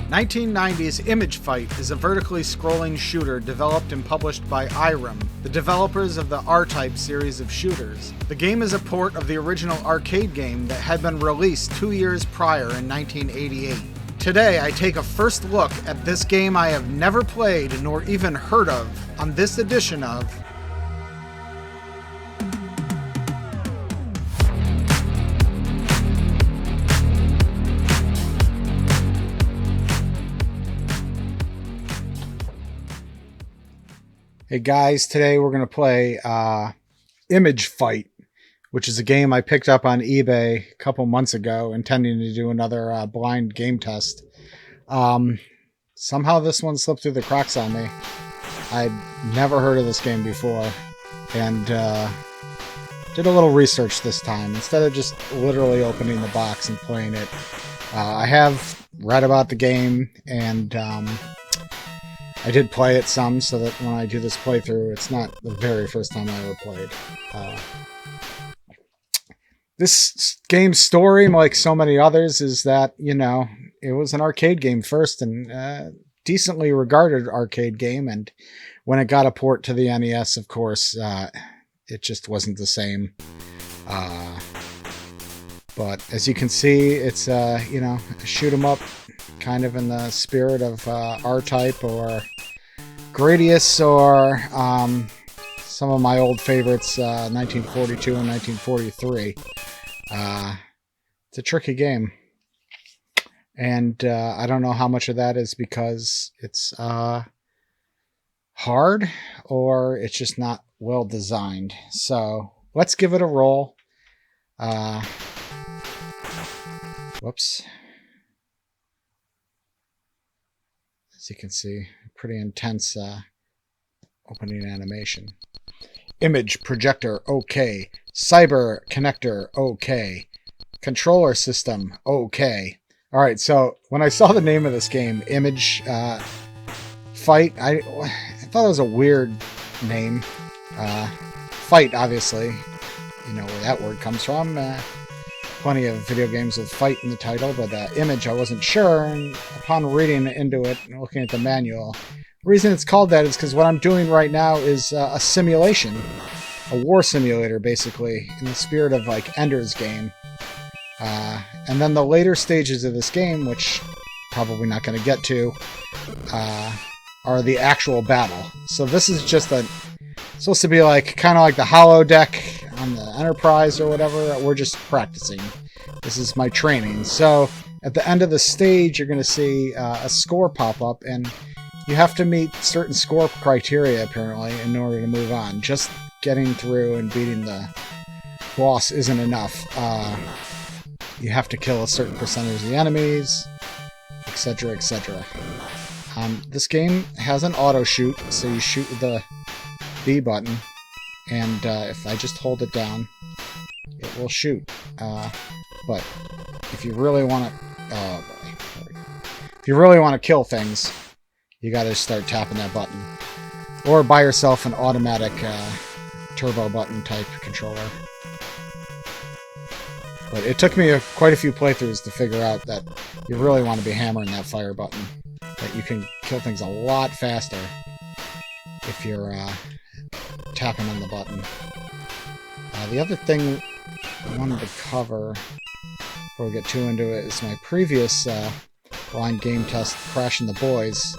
1990's Image Fight is a vertically scrolling shooter developed and published by Irem, the developers of the R-Type series of shooters. The game is a port of the original arcade game that had been released 2 years prior in 1988. Today, I take a first look at this game I have never played nor even heard of on this edition of Hey guys, today we're going to play Image Fight, which is a game I picked up on eBay a couple months ago, intending to do another blind game test. Somehow this one slipped through the cracks on me. I'd never heard of this game before, and did a little research this time. Instead of just literally opening the box and playing it, I have read about the game, and I did play it some, so that when I do this playthrough, it's not the very first time I ever played. This game's story, like so many others, is that, you know, it was an arcade game first, and decently regarded arcade game, and when it got a port to the NES, of course, it just wasn't the same. But as you can see, it's, you know, a shoot 'em up, kind of in the spirit of R-Type or Gradius, or some of my old favorites, 1942 and 1943. It's a tricky game, and I don't know how much of that is because it's hard or it's just not well designed. So let's give it a roll. Whoops. As you can see, pretty intense opening animation. Image projector, okay. Cyber connector, okay. Controller system, okay. Alright, so when I saw the name of this game, Image Fight, I thought it was a weird name. Fight, obviously, you know where that word comes from. Plenty of video games with fight in the title, but Image I wasn't sure, and upon reading into it and looking at the manual, the reason it's called that is because what I'm doing right now is a simulation, a war simulator basically, in the spirit of like Ender's Game. And then the later stages of this game, which probably not going to get to, are the actual battle. So this is just supposed to be like kind of like the holodeck on the Enterprise or whatever. We're just practicing. This is my training. So at the end of the stage, you're going to see a score pop up, and you have to meet certain score criteria apparently in order to move on. Just getting through and beating the boss isn't enough. You have to kill a certain percentage of the enemies, etc., etc. This game has an auto shoot, so you shoot with the B button, and if I just hold it down, it will shoot. But if you really want to, kill things, you got to start tapping that button, or buy yourself an automatic turbo button type controller. But it took me quite a few playthroughs to figure out that you really want to be hammering that fire button. That you can kill things a lot faster if you're tapping on the button. The other thing I wanted to cover before we get too into it is my previous blind game test, Crashing the Boys,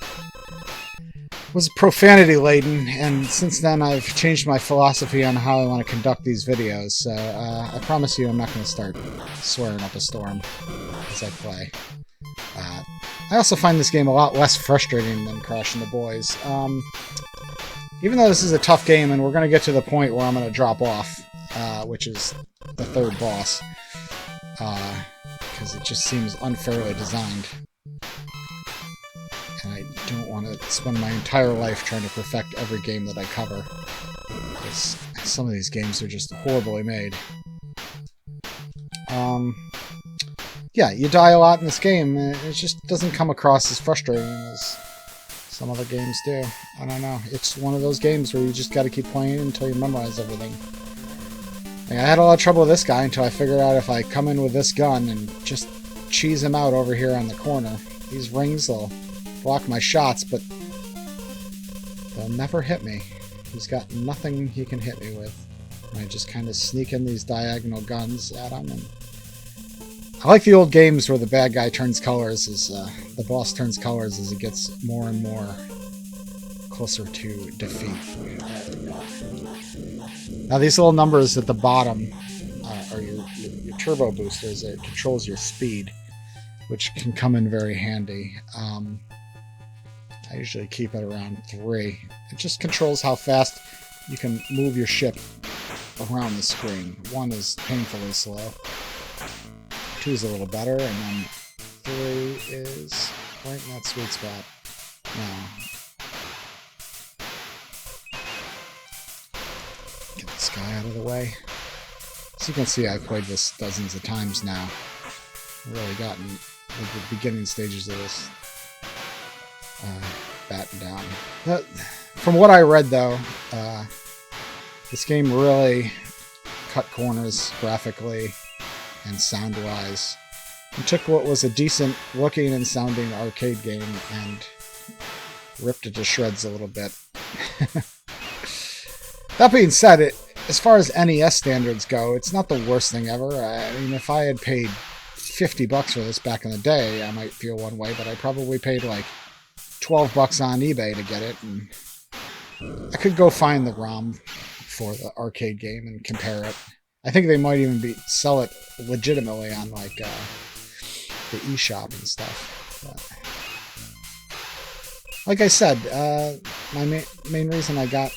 was profanity laden, and since then I've changed my philosophy on how I want to conduct these videos, so I promise you I'm not going to start swearing up a storm as I play. I also find this game a lot less frustrating than Crashing the Boys. Even though this is a tough game, and we're going to get to the point where I'm going to drop off, which is the third boss, because it just seems unfairly designed. And I don't want to spend my entire life trying to perfect every game that I cover, because some of these games are just horribly made. Yeah, you die a lot in this game, and it just doesn't come across as frustrating as some other games do. I don't know. It's one of those games where you just got to keep playing until you memorize everything. Like, I had a lot of trouble with this guy until I figured out if I come in with this gun and just cheese him out over here on the corner, These rings will block my shots, but they'll never hit me. He's got nothing he can hit me with. And I just kind of sneak in these diagonal guns at him. And I like the old games where the bad guy turns colors, as the boss turns colors as he gets more and more closer to defeat. Now these little numbers at the bottom are your turbo boosters. It controls your speed, which can come in very handy. I usually keep it around 3. It just controls how fast you can move your ship around the screen. 1 is painfully slow. 2 is a little better, and then 3 is right in that sweet spot. Now, get this guy out of the way. As you can see, I've played this dozens of times now. I've really gotten the beginning stages of this batten down. From what I read, though, this game really cut corners graphically and sound-wise. He took what was a decent looking and sounding arcade game and ripped it to shreds a little bit. That being said, as far as NES standards go, it's not the worst thing ever. I mean, if I had paid $50 for this back in the day, I might feel one way, but I probably paid like $12 on eBay to get it, and I could go find the ROM for the arcade game and compare it. I think they might even sell it legitimately on like the eShop and stuff. But, like I said, my main reason I got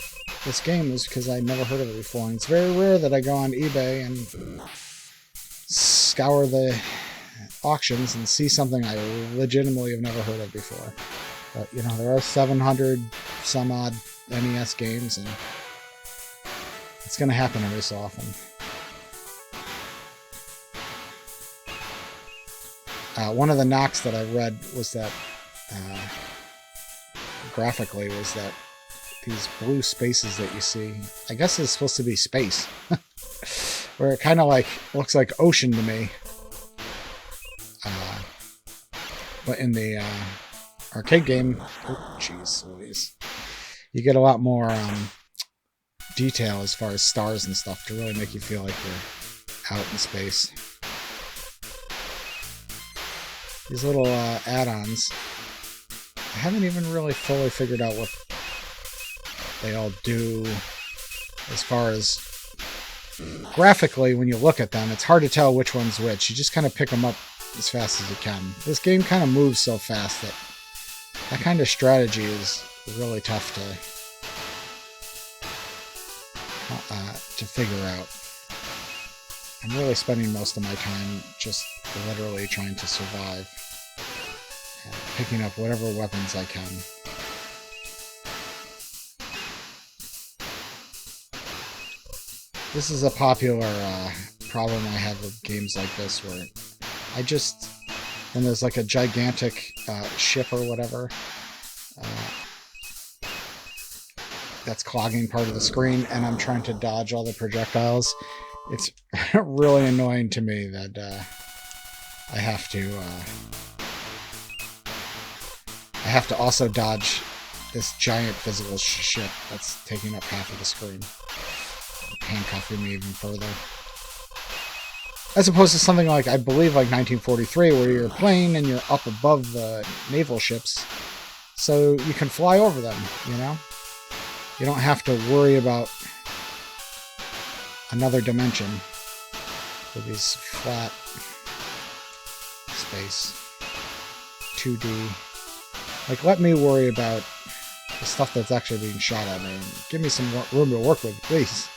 this game was because I never heard of it before, and it's very rare that I go on eBay and scour the auctions and see something I legitimately have never heard of before. But, you know, there are 700 some odd NES games, and it's going to happen every so often. One of the knocks that I read was that, graphically, was that these blue spaces that you see, I guess it's supposed to be space. Where it kind of like looks like ocean to me. But in the arcade game, oh jeez Louise, you get a lot more detail as far as stars and stuff to really make you feel like you're out in space. These little add-ons, I haven't even really fully figured out what they all do as far as graphically. When you look at them, it's hard to tell which one's which. You just kind of pick them up as fast as you can. This game kind of moves so fast that that kind of strategy is really tough to figure out. I'm really spending most of my time just literally trying to survive and picking up whatever weapons I can. This is a popular problem I have with games like this, where when there's like a gigantic ship or whatever that's clogging part of the screen, and I'm trying to dodge all the projectiles, it's really annoying to me that I have to also dodge this giant physical ship that's taking up half of the screen, handcuffing me even further. As opposed to something like, I believe, like 1943, where you're playing and you're up above the naval ships, so you can fly over them, you know? You don't have to worry about another dimension with these flat space 2D. Like, let me worry about the stuff that's actually being shot at me, and give me some room to work with, please.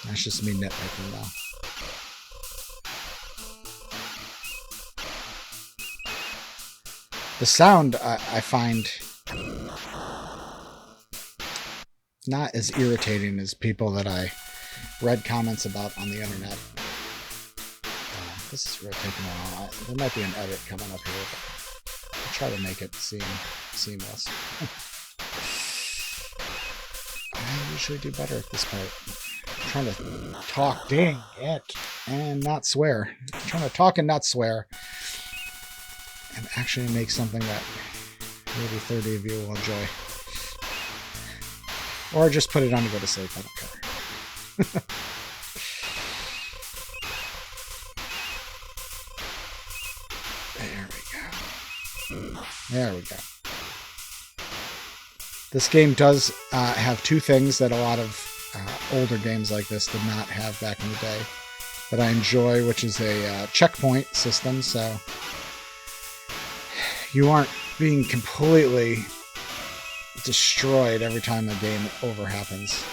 That's just me nitpicking now. The sound I find not as irritating as people that I read comments about on the internet. This is really taking a while. There might be an edit coming up here, but I'll try to make it seem seamless. I usually do better at this part. trying to talk, dang it, and not swear. I'm trying to talk and not swear, and actually make something that maybe 30 of you will enjoy. Or just put it on to go to sleep. I don't care. There we go. This game does have two things that a lot of older games like this did not have back in the day that I enjoy, which is a checkpoint system, so you aren't being completely destroyed every time the game over happens.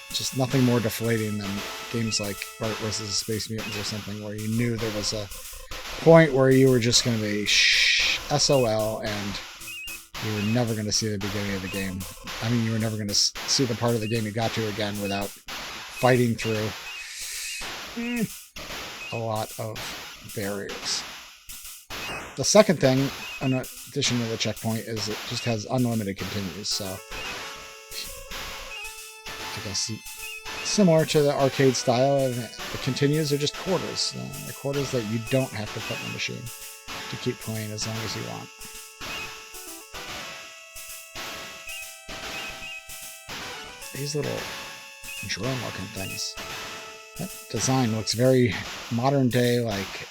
Just nothing more deflating than games like Bart vs. Space Mutants or something where you knew there was a point where you were just going to be SOL and you were never going to see the beginning of the game. I mean, you were never going to see the part of the game you got to again without fighting through a lot of barriers. The second thing, in addition to the checkpoint, is it just has unlimited continues, so I guess similar to the arcade style, the continues are just quarters. The quarters that you don't have to put in the machine to keep playing as long as you want. These little drone-looking things. That design looks very modern day, like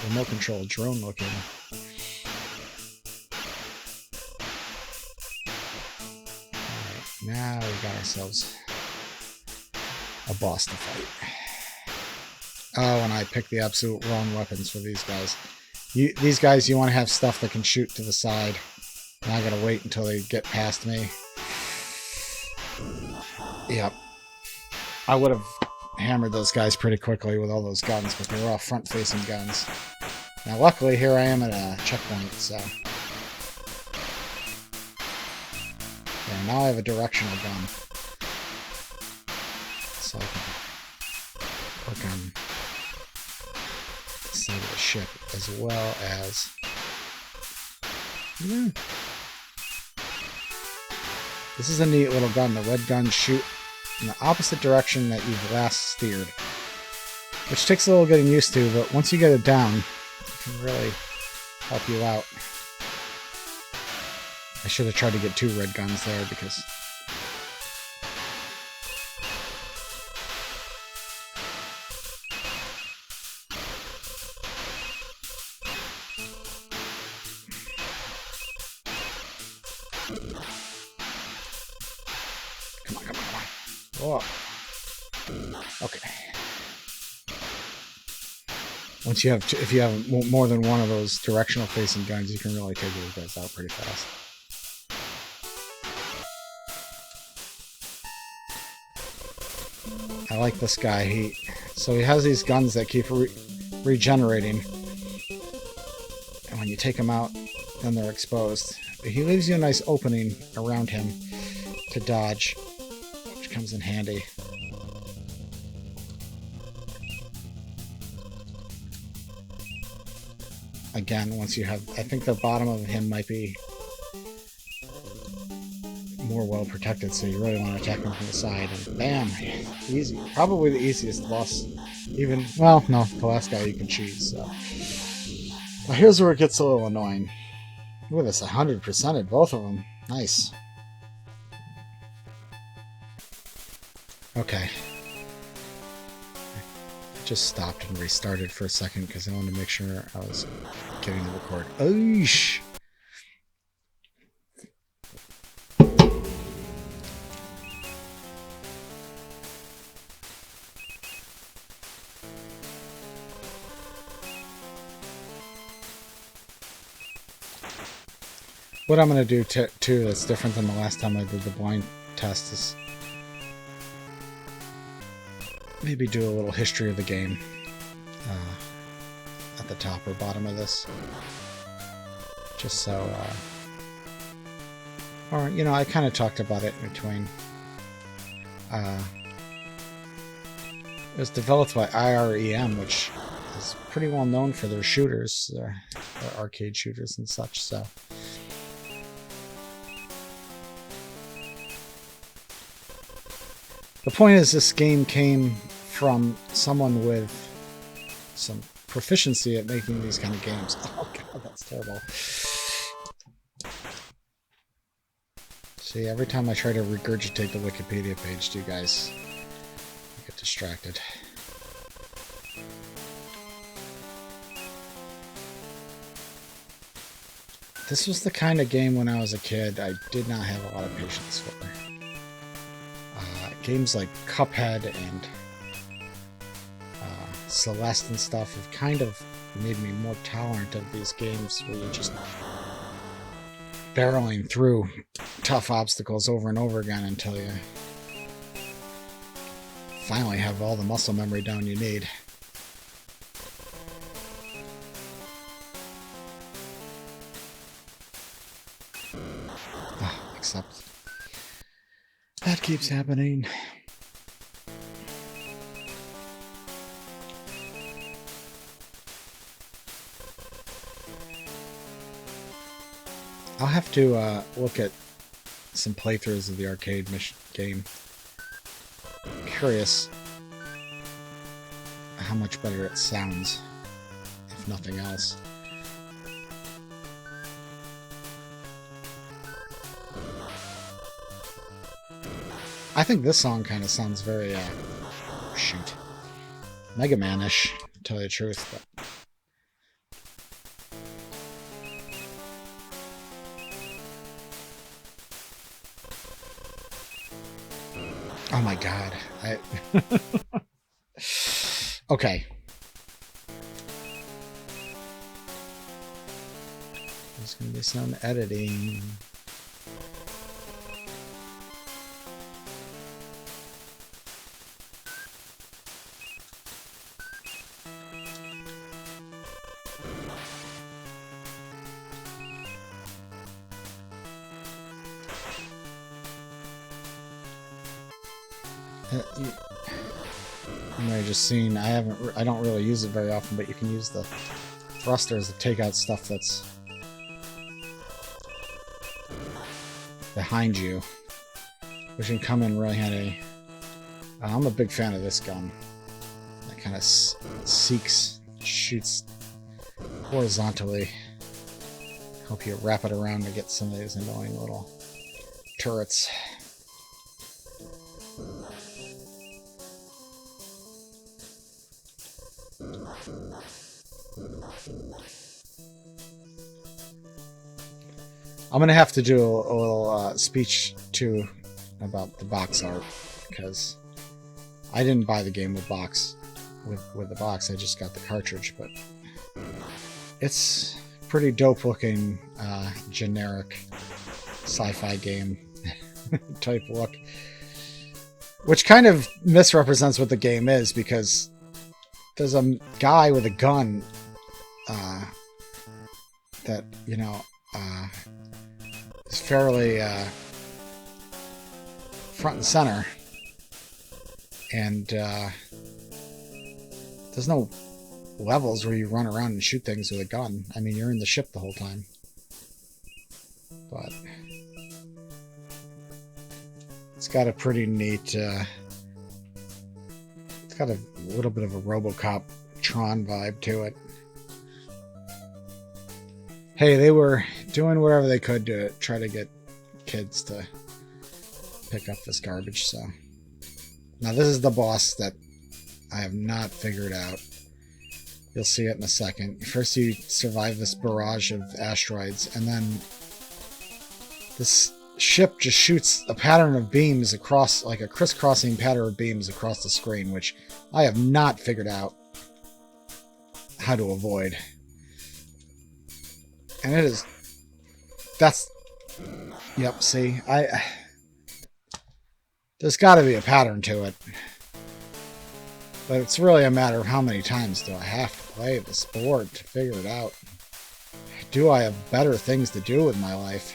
remote control drone looking. Alright, now we got ourselves a boss to fight. Oh, and I picked the absolute wrong weapons for these guys. These guys, you want to have stuff that can shoot to the side. And I gotta wait until they get past me. Yep. I would have hammered those guys pretty quickly with all those guns, but they were all front-facing guns. Now, luckily, here I am at a checkpoint, so... Yeah, now I have a directional gun. So I can work on the side of the ship, as well as... This is a neat little gun. The red guns shoot in the opposite direction that you've last steered, which takes a little getting used to, but once you get it down, it can really help you out. I should have tried to get 2 red guns there because oh. Okay. Once you have, if you have more than one of those directional facing guns, you can really take those guys out pretty fast. I like this guy. So he has these guns that keep regenerating, and when you take them out, then they're exposed. But he leaves you a nice opening around him to dodge, which comes in handy. Again, once you have... I think the bottom of him might be more well protected, so you really want to attack him from the side. And bam! Easy. Probably the easiest boss. Even... Well, no. The last guy you can cheese, so... Now here's where it gets a little annoying. Look at this. 100%ed both of them. Nice. Okay. Just stopped and restarted for a second because I wanted to make sure I was getting the record. Oosh! What I'm going to do too that's different than the last time I did the blind test is maybe do a little history of the game at the top or bottom of this, just so or you know, I kind of talked about it in between. It was developed by IREM, which is pretty well known for their shooters, their arcade shooters and such, so The point is, this game came from someone with some proficiency at making these kind of games. Oh god, that's terrible. See, every time I try to regurgitate the Wikipedia page, you guys get distracted. This was the kind of game when I was a kid I did not have a lot of patience for. Games like Cuphead and Celeste and stuff have kind of made me more tolerant of these games where you're just barreling through tough obstacles over and over again until you finally have all the muscle memory down you need. Except that keeps happening. I'll have to look at some playthroughs of the arcade game. I'm curious how much better it sounds, if nothing else. I think this song kind of sounds very, shoot, Mega Man-ish, to tell you the truth, but... Oh my god, Okay. There's gonna be some editing. You may have just seen, I don't really use it very often, but you can use the thrusters to take out stuff that's behind you, which can come in really handy. I'm a big fan of this gun. That kind of shoots horizontally. Help you wrap it around to get some of these annoying little turrets. I'm gonna have to do a little speech too about the box art, because I didn't buy the game with the box. I just got the cartridge, but it's pretty dope looking, generic sci-fi game type look, which kind of misrepresents what the game is, because there's a guy with a gun that, you know, is fairly front and center, and there's no levels where you run around and shoot things with a gun. I mean, you're in the ship the whole time, but it's got a pretty neat it's got a little bit of a RoboCop Tron vibe to it. Hey, they were doing whatever they could to try to get kids to pick up this garbage, so. Now this is the boss that I have not figured out. You'll see it in a second. First you survive this barrage of asteroids, and then this ship just shoots a pattern of beams across, like a crisscrossing pattern of beams across the screen, which I have not figured out how to avoid. And it is... That's... Yep, see? There's gotta be a pattern to it. But it's really a matter of how many times do I have to play this board to figure it out. Do I have better things to do with my life?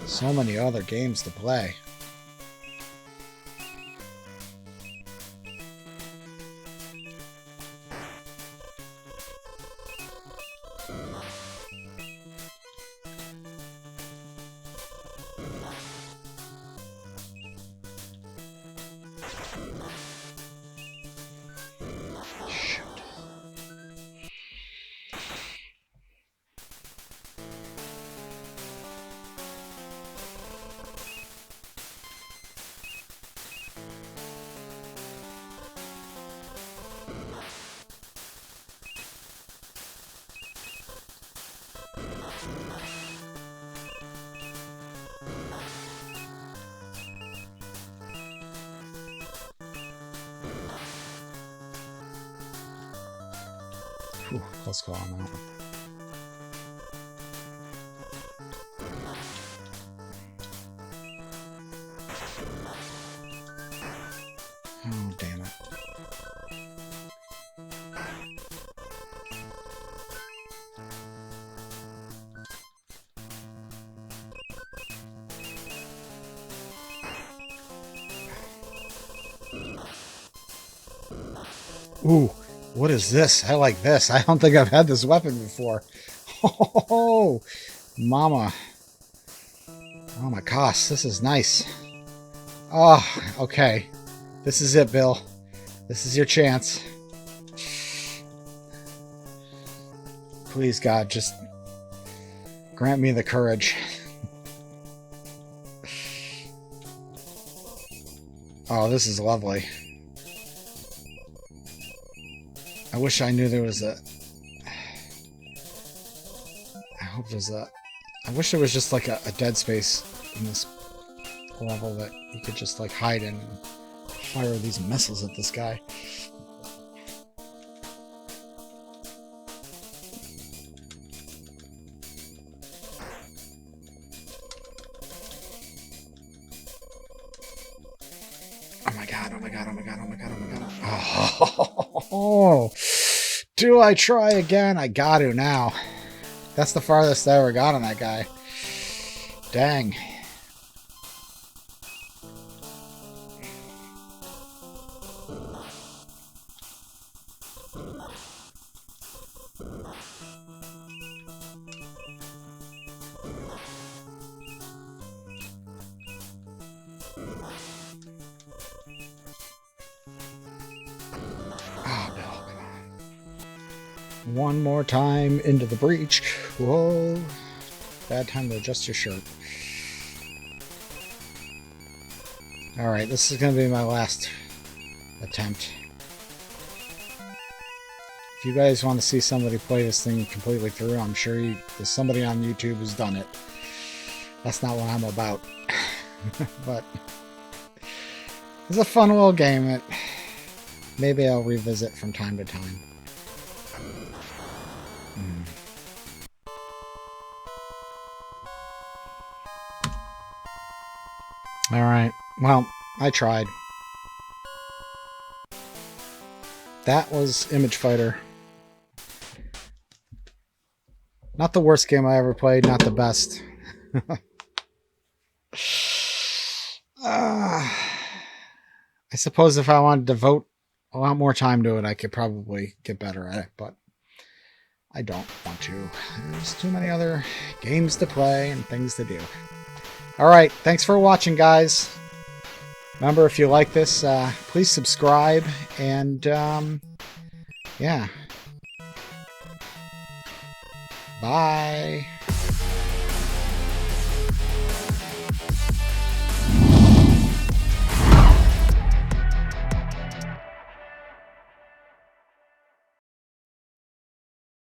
So many other games to play. Whew, close call on that one. Oh, damn it. Ooh, what is this? I like this. I don't think I've had this weapon before. Oh, mama. Oh my gosh, this is nice. Oh, okay. This is it, Bill. This is your chance. Please, God, just grant me the courage. Oh, this is lovely. I wish I knew there was a... I hope there's a... I wish there was just like a dead space in this level that you could just like hide in and fire these missiles at this guy. Oh my god, oh my god, oh my god, oh my god, oh my god. Oh, do I try again? I got to now. That's the farthest I ever got on that guy. Dang. One more time into the breach. Whoa. Bad time to adjust your shirt. Alright, this is going to be my last attempt. If you guys want to see somebody play this thing completely through, I'm sure there's somebody on YouTube who's done it. That's not what I'm about. But it's a fun little game that maybe I'll revisit from time to time. Alright, well, I tried. That was Image Fighter. Not the worst game I ever played, not the best. I suppose if I wanted to devote a lot more time to it, I could probably get better at it, but I don't want to. There's too many other games to play and things to do. Alright, thanks for watching, guys. Remember, if you like this, please subscribe, and, yeah. Bye.